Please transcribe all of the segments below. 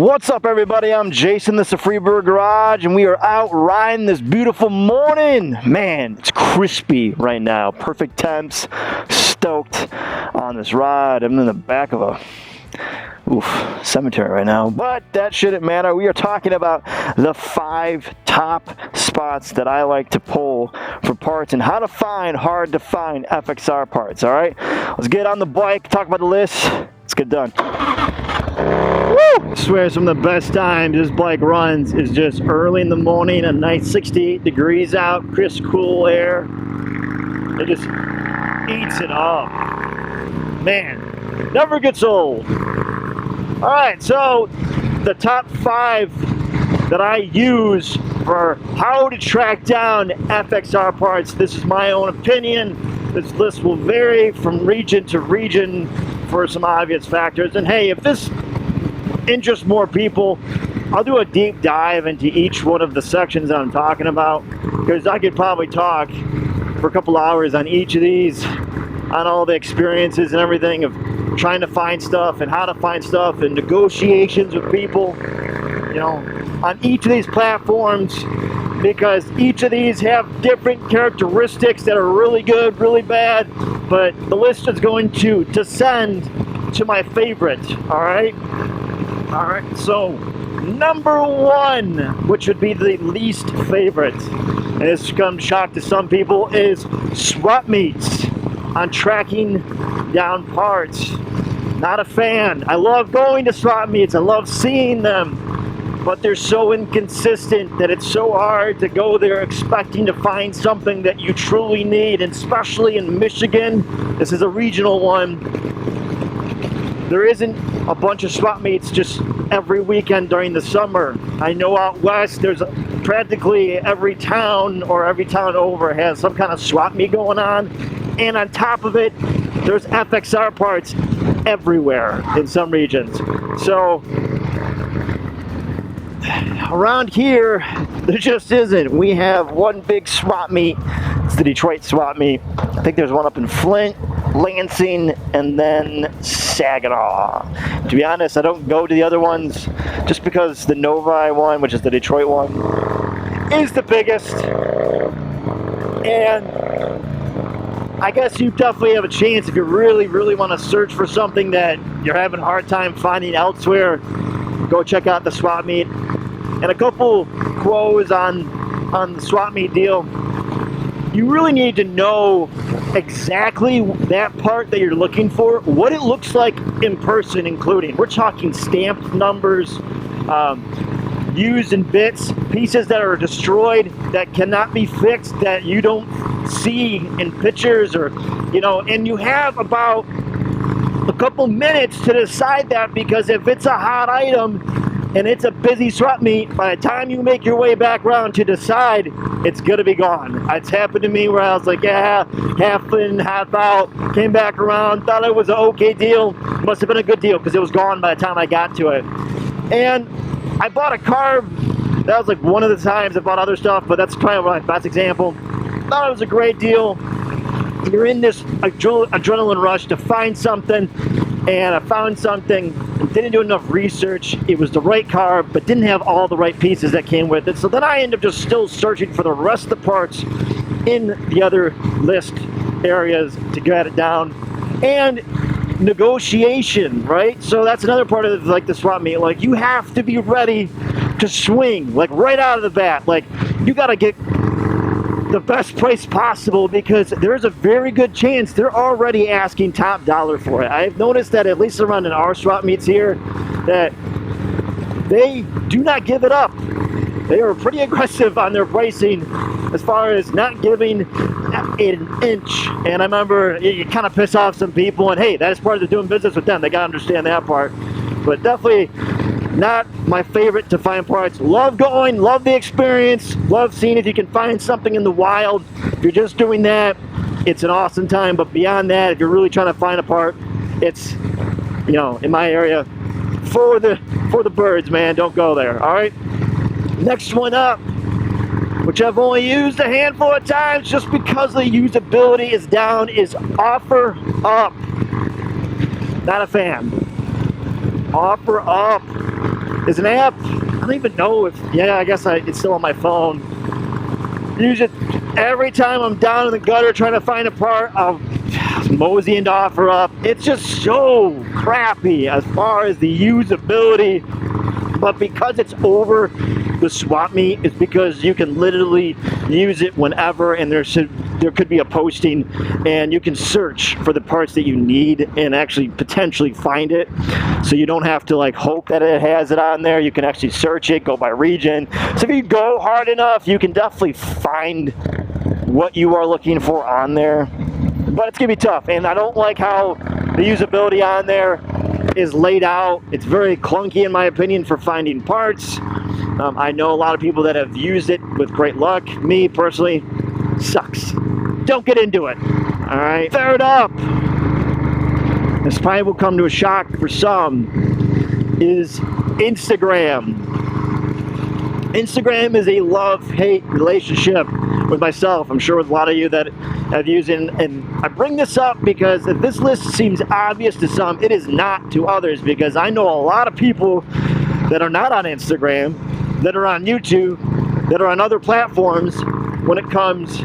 What's up, everybody? I'm Jason, this is Freebird Garage, and we are out riding this beautiful morning. Man, it's crispy right now. Perfect temps. Stoked on this ride. I'm in the back of a cemetery right now, but that shouldn't matter. We are talking about the 5 top spots that I like to pull for parts and how to find hard to find FXR parts. All right, let's get on the bike, talk about the list. Let's get done. Woo! I swear some of the best times this bike runs is just early in the morning, a nice 68 degrees out, crisp, cool air. It just eats it up. Man, never gets old. All right, so the top 5 that I use for how to track down FXR parts. This is my own opinion. This list will vary from region to region for some obvious factors. And hey, if this interests more people, I'll do a deep dive into each one of the sections that I'm talking about, because I could probably talk for a couple hours on each of these, on all the experiences and everything of trying to find stuff and how to find stuff and negotiations with people, you know, on each of these platforms, because each of these have different characteristics that are really good, really bad, but the list is going to descend to my favorite. All right, so number 1, which would be the least favorite, and this comes shock to some people, is swap meets on tracking down parts. Not a fan. I love going to swap meets, I love seeing them, but they're so inconsistent that it's so hard to go there expecting to find something that you truly need. And especially in Michigan, this is a regional one, there isn't a bunch of swap meets just every weekend during the summer. I know out west there's practically every town or every town over has some kind of swap meet going on, and on top of it there's FXR parts everywhere in some regions. So around here there just isn't. We have one big swap meet. It's the Detroit swap meet. I think there's one up in Flint, Lansing, and then Saginaw. To be honest, I don't go to the other ones just because the Novi one, which is the Detroit one, is the biggest. And I guess you definitely have a chance if you really want to search for something that you're having a hard time finding elsewhere. Go check out the swap meet. And a couple quos on the swap meet deal. You really need to know exactly that part that you're looking for, what it looks like in person, including, we're talking stamped numbers, used in bits, pieces that are destroyed, that cannot be fixed, that you don't see in pictures, or, you know, and you have about a couple minutes to decide that, because if it's a hot item and it's a busy swap meet, by the time you make your way back around to decide, it's gonna be gone. It's happened to me where I was like, yeah, half in, half out, came back around, thought it was an okay deal, must have been a good deal because it was gone by the time I got to it. And I bought a carb. That was like one of the times I bought other stuff, but that's probably my best example. Thought it was a great deal. You're in this adrenaline rush to find something, and I found something, didn't do enough research. It was the right carb, but didn't have all the right pieces that came with it. So then I ended up just still searching for the rest of the parts in the other list areas to get it down. And negotiation, right? So that's another part of like the swap meet. Like, you have to be ready to swing, like right out of the bat. Like, you got to get the best price possible, because there's a very good chance they're already asking top dollar for it. I've noticed that, at least around in our swap meets here, that they do not give it up. They are pretty aggressive on their pricing as far as not giving an inch. And I remember you kind of piss off some people, and hey, that is part of doing business with them. They gotta understand that part. But definitely not my favorite to find parts. Love going, love the experience, love seeing if you can find something in the wild. If you're just doing that, it's an awesome time. But beyond that, if you're really trying to find a part, it's, you know, in my area, for the birds, man. Don't go there. All right, next one up, which I've only used a handful of times just because the usability is down, is Offer Up. Not a fan. Offer Up. is an app. I don't even know if, yeah, I guess it's still on my phone. Use it every time I'm down in the gutter trying to find a part. I'll mosey and offer up. It's just so crappy as far as the usability, but because it's over the swap meet, it's because you can literally use it whenever, and there could be a posting and you can search for the parts that you need and actually potentially find it, so you don't have to like hope that it has it on there. You can actually search it, go by region. So if you go hard enough, you can definitely find what you are looking for on there, but it's gonna be tough. And I don't like how the usability on there is laid out. It's very clunky in my opinion for finding parts. I know a lot of people that have used it with great luck. Me personally, sucks. Don't get into it. All right. Third up, this probably will come to a shock for some, is Instagram. Instagram is a love-hate relationship with myself. I'm sure with a lot of you that have used it, and I bring this up because if this list seems obvious to some, it is not to others, because I know a lot of people that are not on Instagram, that are on YouTube, that are on other platforms when it comes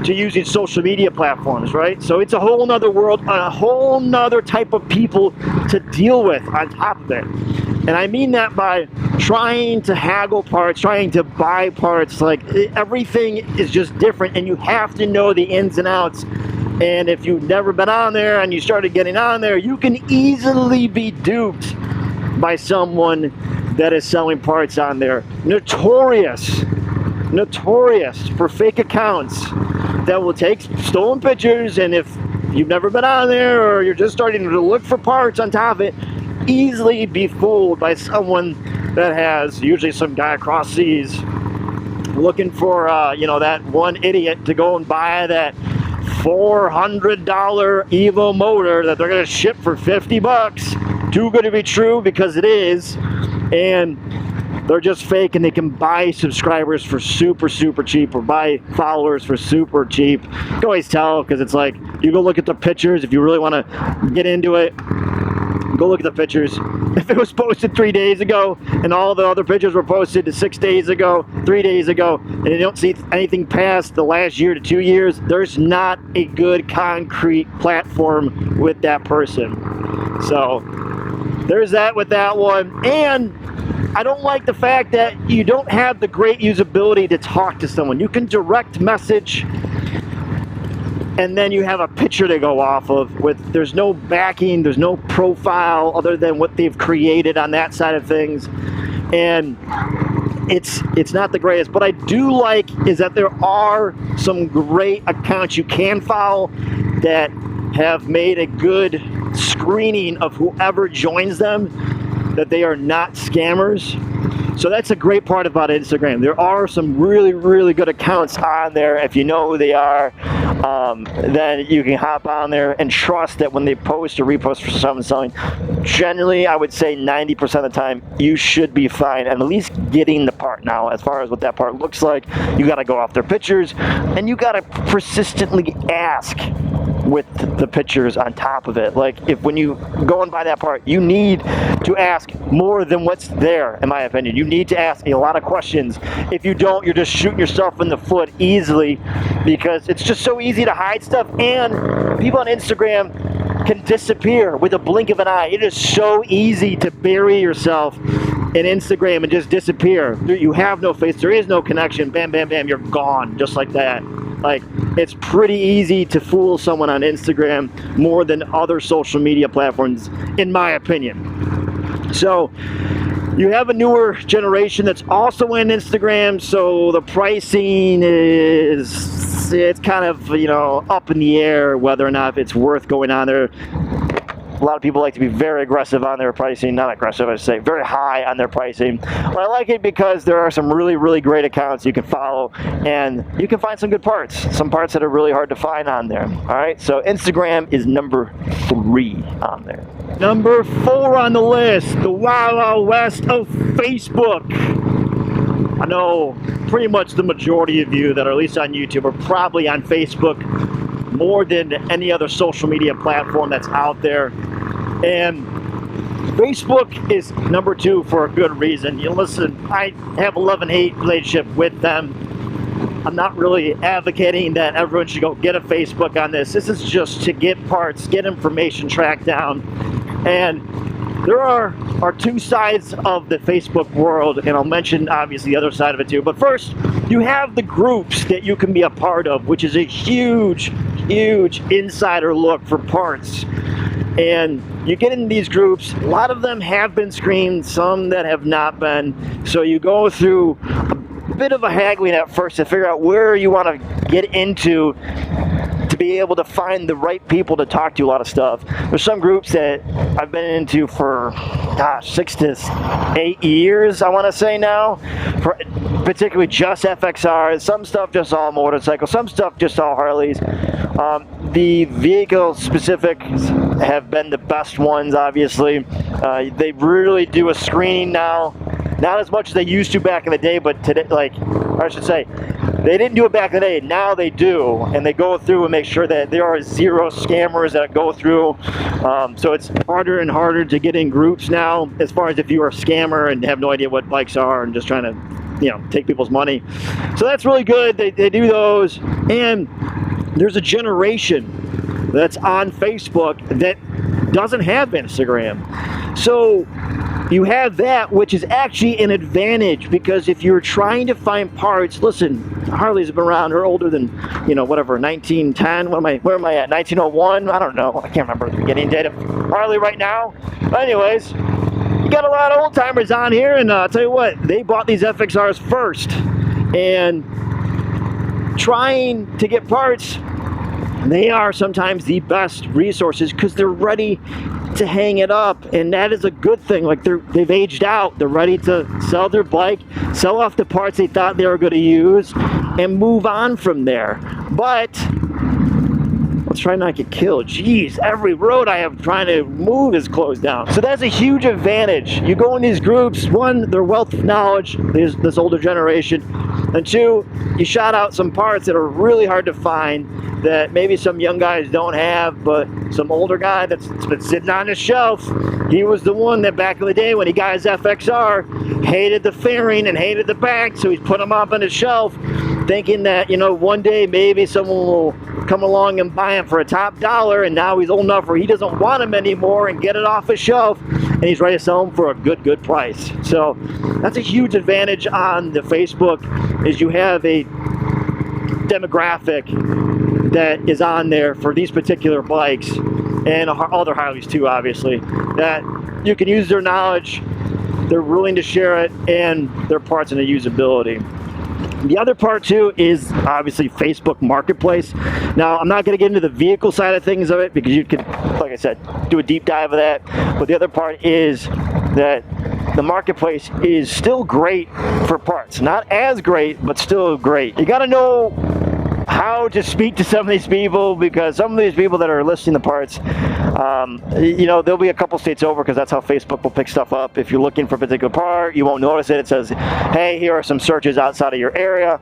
to using social media platforms, right? So it's a whole nother world, a whole nother type of people to deal with on top of it. And I mean that by trying to haggle parts, trying to buy parts, like everything is just different, and you have to know the ins and outs. And if you've never been on there and you started getting on there, you can easily be duped by someone that is selling parts on there. Notorious for fake accounts that will take stolen pictures, and if you've never been on there or you're just starting to look for parts on top of it, easily be fooled by someone that has, usually some guy across seas, looking for that one idiot to go and buy that $400 Evo motor that they're going to ship for 50 bucks. Too good to be true, because it is. And they're just fake, and they can buy subscribers for super cheap, or buy followers for super cheap. You can always tell, because it's like, you go look at the pictures. If you really want to get into it, go look at the pictures. If it was posted 3 days ago and all the other pictures were posted 6 days ago, 3 days ago, and you don't see anything past the last year to 2 years, there's not a good concrete platform with that person. So there's that with that one. And I don't like the fact that you don't have the great usability to talk to someone. You can direct message, and then you have a picture to go off of. There's no backing, there's no profile other than what they've created on that side of things, and it's not the greatest. But I do like is that there are some great accounts you can follow that have made a good screening of whoever joins them, that they are not scammers. So that's a great part about Instagram. There are some really good accounts on there. If you know who they are, then you can hop on there and trust that when they post or repost for something, generally I would say 90% of the time you should be fine, and at least getting the part. Now, as far as what that part looks like, you got to go off their pictures, and you got to persistently ask with the pictures on top of it. Like, if when you go and buy that part, you need to ask more than what's there, in my opinion. You need to ask a lot of questions. If you don't, you're just shooting yourself in the foot easily, because it's just so easy to hide stuff, and people on Instagram can disappear with a blink of an eye. It is so easy to bury yourself in Instagram and just disappear. You have no face, there is no connection, bam, bam, bam, you're gone, just like that. Like, it's pretty easy to fool someone on Instagram more than other social media platforms, in my opinion. So you have a newer generation that's also in Instagram, so the pricing it's kind of, up in the air whether or not it's worth going on there. A lot of people like to be very aggressive on their pricing, not aggressive, I should say, very high on their pricing. But I like it because there are some really great accounts you can follow, and you can find some good parts, some parts that are really hard to find on there. All right, so Instagram is number 3 on there. Number 4 on the list, the Wild West of Facebook. I know pretty much the majority of you that are at least on YouTube are probably on Facebook more than any other social media platform that's out there. And Facebook is number 2 for a good reason. You listen, I have a love-and-hate relationship with them. I'm not really advocating that everyone should go get a Facebook on this. This is just to get parts, get information tracked down. And there are 2 sides of the Facebook world, and I'll mention obviously the other side of it too. But first, you have the groups that you can be a part of, which is a huge insider look for parts. And you get in these groups, a lot of them have been screened, some that have not been. So you go through a bit of a haggling at first to figure out where you want to get into to be able to find the right people to talk to a lot of stuff. There's some groups that I've been into for, 6 to 8 years, I want to say now, for particularly just FXR, some stuff just all motorcycles, some stuff just all Harleys. The vehicle specifics have been the best ones, obviously. They really do a screening now. Not as much as they used to back in the day, but today, or I should say, they didn't do it back in the day, now they do. And they go through and make sure that there are 0 scammers that go through. So it's harder and harder to get in groups now, as far as if you are a scammer and have no idea what bikes are and just trying to, take people's money. So that's really good. They do those. And there's a generation that's on Facebook that doesn't have Instagram. So you have that, which is actually an advantage, because if you're trying to find parts, listen, Harleys have been around, they're older than, whatever, 1910, where am I at, 1901, I don't know, I can't remember the beginning date of Harley right now. But anyways, you got a lot of old timers on here, and I'll tell you what, they bought these FXRs first, and trying to get parts, they are sometimes the best resources because they're ready to hang it up, and that is a good thing. Like, they've aged out, they're ready to sell their bike, sell off the parts they thought they were going to use, and move on from there. But let's try not to get killed. Jeez, every road I have trying to move is closed down. So that's a huge advantage. You go in these groups, 1, their wealth of knowledge, this older generation, and 2, you shout out some parts that are really hard to find that maybe some young guys don't have, but some older guy that's been sitting on his shelf, he was the one that back in the day when he got his FXR, hated the fairing and hated the back, so he's put them up on his shelf, thinking that, one day maybe someone will come along and buy him for a top dollar, and now he's old enough where he doesn't want him anymore and get it off his shelf, and he's ready to sell them for a good price. So that's a huge advantage on the Facebook, is you have a demographic that is on there for these particular bikes, and other Harleys too, obviously, that you can use their knowledge, they're willing to share it, and their parts and their usability. The other part too is obviously Facebook Marketplace. Now, I'm not going to get into the vehicle side of things of it, because you could, like I said, do a deep dive of that. But the other part is that the marketplace is still great for parts. Not as great, but still great. You got to know how to speak to some of these people, because some of these people that are listing the parts, they'll be a couple states over, because that's how Facebook will pick stuff up. If you're looking for a particular part, you won't notice it. It says, hey, here are some searches outside of your area.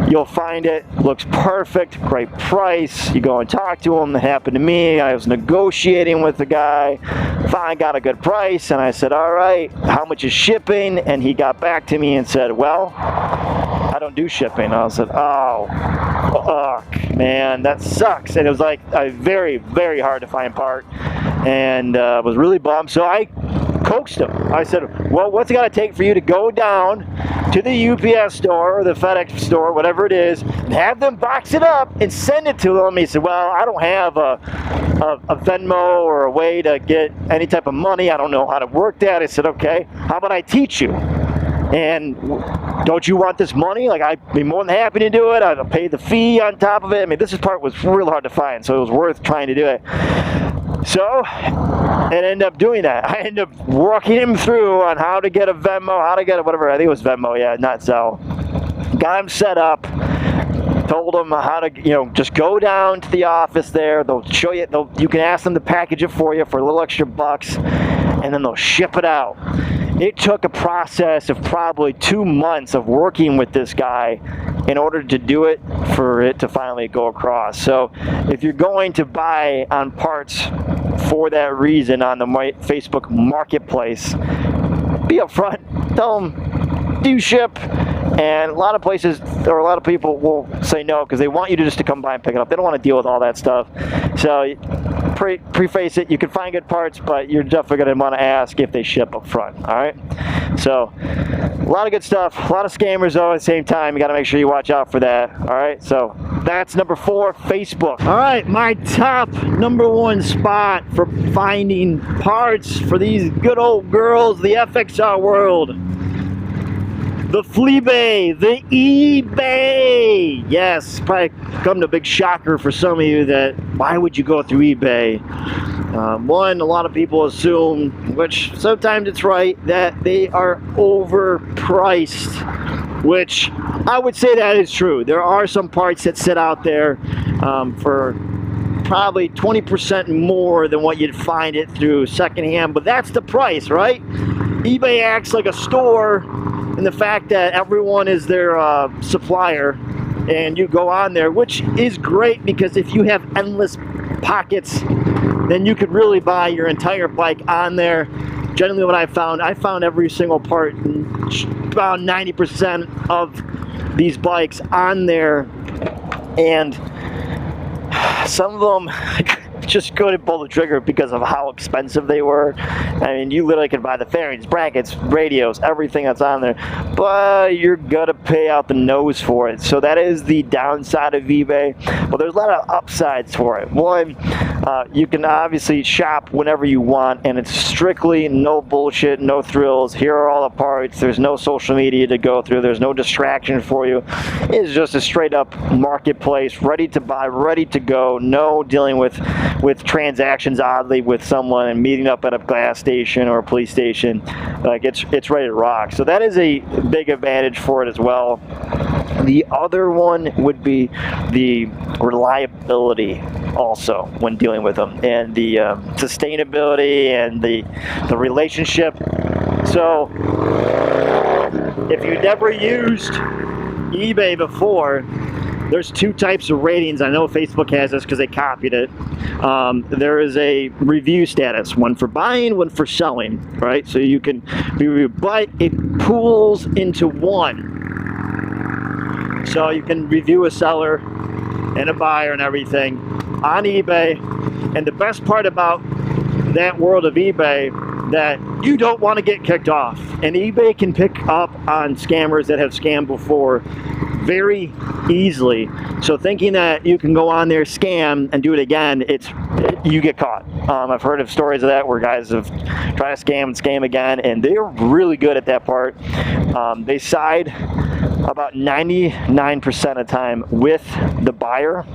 You'll find it, looks perfect, great price. You go and talk to him. It happened to me. I was negotiating with the guy, finally got a good price, and I said, all right, how much is shipping? And he got back to me and said, well, I don't do shipping. I said, oh, fuck, man, that sucks. And it was like a very, very hard to find part, and was really bummed. So I coaxed him. I said, well, what's it got to take for you to go down to the UPS store or the FedEx store, whatever it is, and have them box it up and send it to them? He said, well, I don't have a Venmo or a way to get any type of money. I don't know how to work that. I said, okay, how about I teach you? And don't you want this money? Like, I'd be more than happy to do it. I'll pay the fee on top of it. I mean, this part was real hard to find, so it was worth trying to do it. So, I ended up doing that. I ended up walking him through on how to get a Venmo, how to get a whatever. I think it was Venmo, yeah, not Zelle. Got him set up. Told him how to, just go down to the office there. They'll show you. You can ask them to package it for you for a little extra bucks, and then they'll ship it out. It took a process of probably 2 months of working with this guy in order to do it, for it to finally go across. So if you're going to buy on parts for that reason on the Facebook Marketplace. Be upfront. Tell them, do you ship? And a lot of places, or a lot of people will say no because they want you to just to come by and pick it up. They don't want to deal with all that stuff. So preface it. You can find good parts, but you're definitely going to want to ask if they ship up front. All right. So a lot of good stuff. A lot of scammers though at the same time. You got to make sure you watch out for that. All right. So that's number 4, Facebook. All right. My top number 1 spot for finding parts for these good old girls, the FXR world. The Fleabay, the eBay. Yes, probably come to a big shocker for some of you that why would you go through eBay? One, a lot of people assume, which sometimes it's right, that they are overpriced, which I would say that is true. There are some parts that sit out there for probably 20% more than what you'd find it through secondhand, but that's the price, right? eBay acts like a store in the fact that everyone is their supplier, and you go on there, which is great because if you have endless pockets, then you could really buy your entire bike on there. Generally what I found every single part, about 90% of these bikes on there, and some of them just couldn't pull the trigger because of how expensive they were. I mean, you literally can buy the fairings, brackets, radios, everything that's on there, but you're gonna pay out the nose for it. So that is the downside of eBay, but there's a lot of upsides for it. One, you can obviously shop whenever you want, and it's strictly no bullshit, no thrills. Here are all the parts. There's no social media to go through. There's no distraction for you. It's just a straight up marketplace, ready to buy, ready to go. No dealing with transactions oddly with someone and meeting up at a gas station or a police station. Like it's ready to rock. So that is a big advantage for it as well. The other one would be the reliability also when dealing with them, and the sustainability and the relationship. So if you never used eBay before, there's 2 types of ratings. I know Facebook has this because they copied it. There is a review status, one for buying, one for selling, right? So you can be reviewed, but it pools into one. So you can review a seller and a buyer and everything on eBay. And the best part about that world of eBay, that you don't want to get kicked off. And eBay can pick up on scammers that have scammed before very easily. So thinking that you can go on there, scam, and do it again, you get caught. I've heard of stories of that where guys have tried to scam and scam again, and they're really good at that part. They side about 99% of the time with the buyer,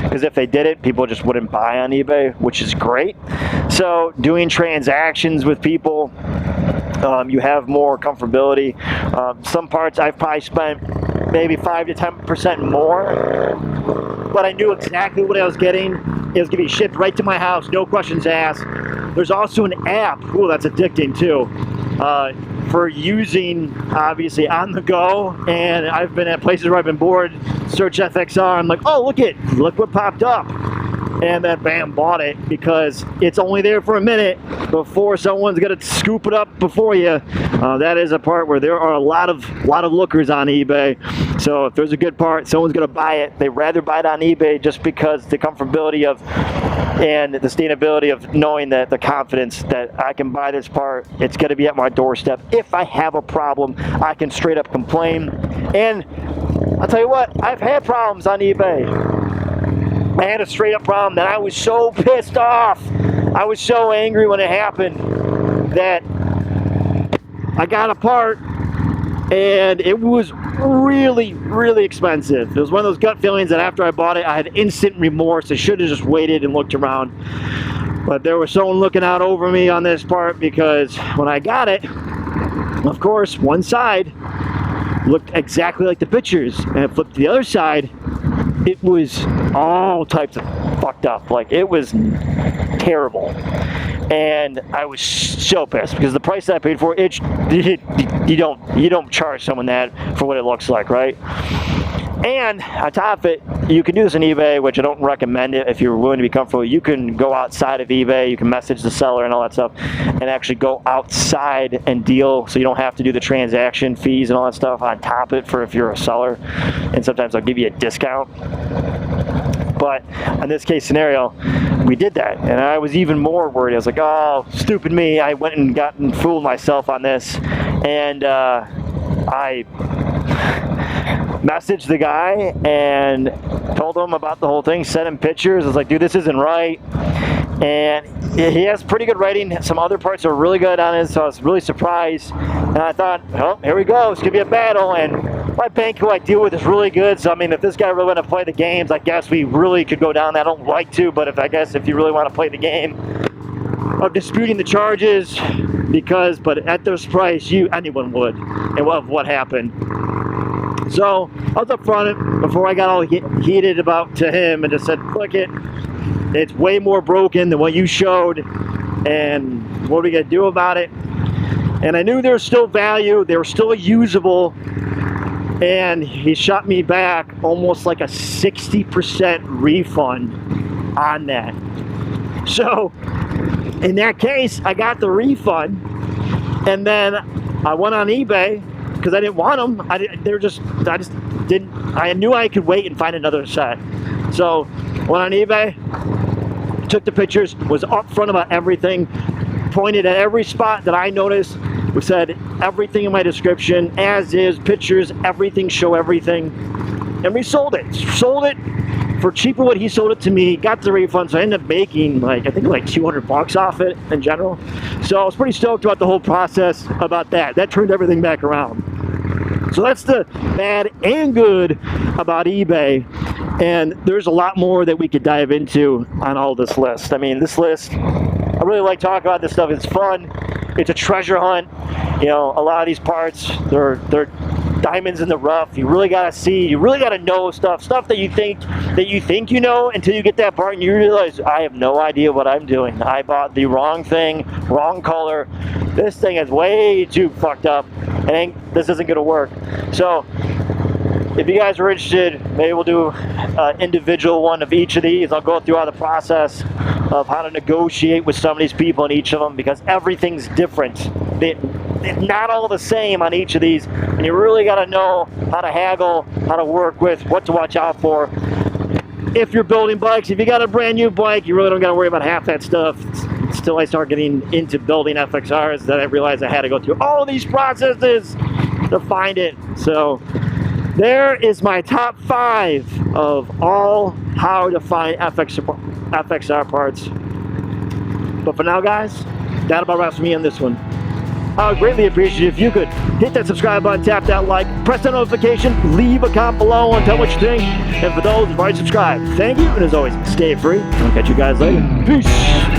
because if they did it, people just wouldn't buy on eBay, which is great. So doing transactions with people, you have more comfortability. Some parts I've probably spent maybe 5 to 10% more, but I knew exactly what I was getting. It was going to be shipped right to my house, no questions asked. There's also an app, ooh, that's addicting too, for using obviously on the go. And I've been at places where I've been bored, search FXR, I'm like, oh, look what popped up. And then bam, bought it, because it's only there for a minute before someone's gonna scoop it up before you. That is a part where there are a lot of lookers on eBay. So if there's a good part, someone's gonna buy it. They'd rather buy it on eBay just because the comfortability of and the sustainability of knowing that the confidence that I can buy this part, it's gonna be at my doorstep. If I have a problem, I can straight up complain. And I'll tell you what, I've had problems on eBay. I had a straight up problem that I was so pissed off. I was so angry when it happened that I got a part and it was really, really expensive. It was one of those gut feelings that after I bought it, I had instant remorse. I should have just waited and looked around. But there was someone looking out over me on this part, because when I got it, of course, one side looked exactly like the pictures, and I flipped to the other side, it was all types of fucked up. Like, it was terrible. And I was so pissed because the price that I paid for it, you don't charge someone that for what it looks like, right? And on top of it, you can do this on eBay, which I don't recommend it if you're willing to be comfortable. You can go outside of eBay, you can message the seller and all that stuff, and actually go outside and deal, so you don't have to do the transaction fees and all that stuff on top of it for if you're a seller. And sometimes I'll give you a discount. But in this case scenario, we did that, and I was even more worried. I was like, oh, stupid me. I went and fooled myself on this, and I messaged the guy and told him about the whole thing, sent him pictures. I was like, dude, this isn't right. And he has pretty good writing. Some other parts are really good on it, so I was really surprised. And I thought, oh, here we go. It's going to be a battle. And my bank who I deal with is really good. So, I mean, if this guy really want to play the games, I guess we really could go down that. I don't like to, but if you really want to play the game of disputing the charges, but at this price, anyone would, and of what happened. So I was up front before I got all heated to him and just said, look, it's way more broken than what you showed, and what are we going to do about it? And I knew there was still value, they were still usable, and he shot me back almost like a 60% refund on that. So in that case, I got the refund, and then I went on eBay because I didn't want them. I knew I could wait and find another set. So went on eBay, took the pictures, was upfront about everything, pointed at every spot that I noticed. We said everything in my description, as is, pictures, everything, show everything, and we sold it. Sold it for cheaper what he sold it to me, got the refund, so I ended up making I think $200 off it in general. So I was pretty stoked about the whole process about that. That turned everything back around. So that's the bad and good about eBay, and there's a lot more that we could dive into on all this list. I mean, this list, I really like talking about this stuff. It's fun. It's a treasure hunt. You know, a lot of these parts, they're diamonds in the rough. You really gotta see, you really gotta know stuff that you think you know, until you get that part and you realize, I have no idea what I'm doing. I bought the wrong thing, wrong color. This thing is way too fucked up, and this isn't gonna work. So if you guys are interested, maybe we'll do an individual one of each of these. I'll go through all the process of how to negotiate with some of these people in each of them, because everything's different. They're not all the same on each of these, and you really got to know how to haggle, how to work with, what to watch out for. If you're building bikes, if you got a brand new bike, you really don't got to worry about half that stuff. Until I start getting into building FXRs, that I realized I had to go through all of these processes to find it. So there is my top 5 of all how to find FXR parts. But for now, guys, that about wraps me on this one. I would greatly appreciate it if you could hit that subscribe button, tap that like, press that notification, leave a comment below and tell me what you think. And for those who've already subscribed, thank you, and as always, stay free. I'll catch you guys later. Peace.